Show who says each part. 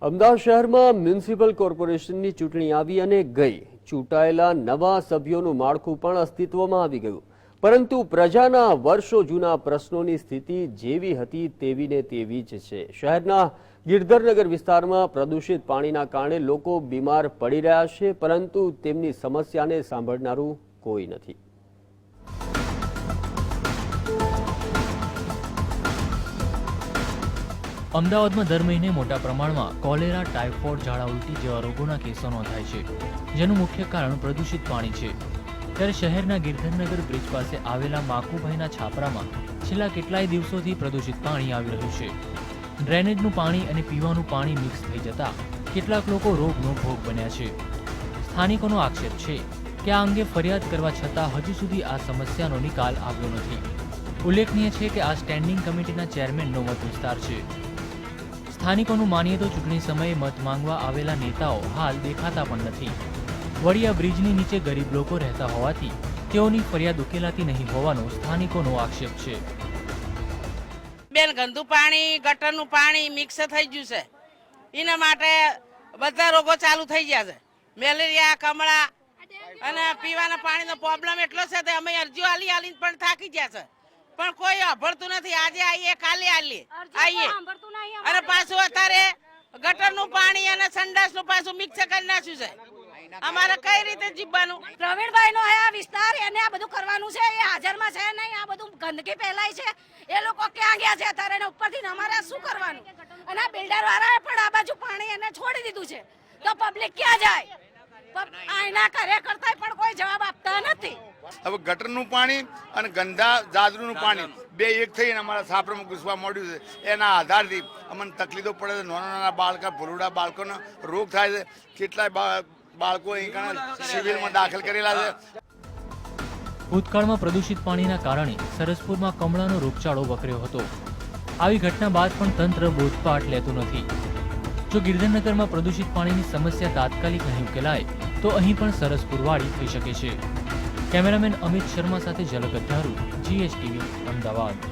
Speaker 1: અમદાવાદ શહેરમાં મ્યુનિસિપલ કોર્પોરેશનની ચૂંટણી આવી અને ગઈ. ચૂંટાયેલા નવા સભ્યોનું માળખું પણ અસ્તિત્વમાં આવી ગયું, પરંતુ પ્રજાના વર્ષો જૂના પ્રશ્નોની સ્થિતિ જેવી હતી તેવી ને તેવી જ છે. શહેરના ગિરધરનગર વિસ્તારમાં પ્રદૂષિત પાણીના કારણે લોકો બીમાર પડી રહ્યા છે, પરંતુ તેમની સમસ્યાને સાંભળનારું કોઈ નથી.
Speaker 2: અમદાવાદમાં દર મહિને મોટા પ્રમાણમાં કોલેરા, ટાઇફોઇડ, ઝાડા ઉલટી જેવા રોગોના કેસો નોંધાય છે, જેનું મુખ્ય કારણ પ્રદૂષિત પાણી છે. ત્યારે શહેરના ગિરધરનગર બ્રિજ પાસે આવેલા માકુભાઈના છાપરામાં છેલ્લા કેટલાય દિવસોથી પ્રદૂષિત પાણી આવી રહ્યું છે. ડ્રેનેજનું પાણી અને પીવાનું પાણી મિક્સ થઈ જતા કેટલાક લોકો રોગનો ભોગ બન્યા છે. સ્થાનિકોનો આક્ષેપ છે કે આ અંગે ફરિયાદ કરવા છતાં હજુ સુધી આ સમસ્યાનો નિકાલ આવ્યો નથી. ઉલ્લેખનીય છે કે આ સ્ટેન્ડિંગ કમિટીના ચેરમેનનો મત વિસ્તાર છે. સ્થાનિકોનું માનીએ તો ચૂંટણી સમયે મત માંગવા આવેલા નેતાઓ હાલ દેખાતા પણ નથી. વળી આ બ્રિજની નીચે ગરીબ લોકો રહેતા હોવાથી તેઓની ફરિયાદ ઉકેલાતી નહીં હોવાનો સ્થાનિકોનો આક્ષેપ છે.
Speaker 3: બેન, ગંદુ પાણી, ગટરનું પાણી મિક્સ થઈ ગયું છે. એના માટે બધા રોગો ચાલુ થઈ ગયા છે. મેલેરિયા, કમળા અને પીવાના પાણીનો પ્રોબ્લેમ એટલો છે કે અમે અરજીઓ આલીને પણ થાકી ગયા છે, પણ કોઈ અભળતું નથી. આજે આવીએ, કાલે આવીએ અને પાછું અત્યારે ગટરનું પાણી અને સંડાસનું પાછું મિક્સ કરી નાખ્યું છે. અમારે કઈ રીતે જીવવાનું?
Speaker 4: પ્રવીણભાઈ નો આ વિસ્તાર, એને આ બધું કરવાનું છે, એ હાજરમાં છે નહીં. આ બધું ગંદકી ફેલાય છે, એ લોકો ક્યાં ગયા છે અત્યારે? એને ઉપરથી અમારે શું કરવાનું? અને આ બિલ્ડર વાળાએ પણ આ બાજુ પાણી એને છોડી દીધું છે, તો પબ્લિક ક્યાં જાય? આના કાર્યકર્તા પણ કોઈ જવાબ આપતા નથી.
Speaker 5: હવે ગટરનું પાણી અને ગંદા જાદરુનું પાણી બે એક થઈને અમારા છાપરામાં ઘૂસવા મળ્યું છે. એના આધારથી અમને તકલીફો પડે છે. નાના બાળકો, ભૂલડા બાળકોનો રોગ થાય છે. કેટલાય બાળકો અહીં સિવિલમાં દાખલ કરેલા છે.
Speaker 2: ભૂતકાળમાં પ્રદૂષિત પાણીના કારણે સરસપુરમાં કમળાનો રોગચાળો વકર્યો હતો. આવી ઘટના બાદ પણ તંત્ર બોધપાઠ લેતું નથી. જો ગિરધરનગરમાં પ્રદૂષિત પાણીની સમસ્યા તાત્કાલિક નહીં ઉકેલાય તો અહીં પણ સરસપુરવાળી થઈ શકે છે. કેમેરામેન અમિત શર્મા સાથે ઝલક અઢારુ, GSTV, અમદાવાદ.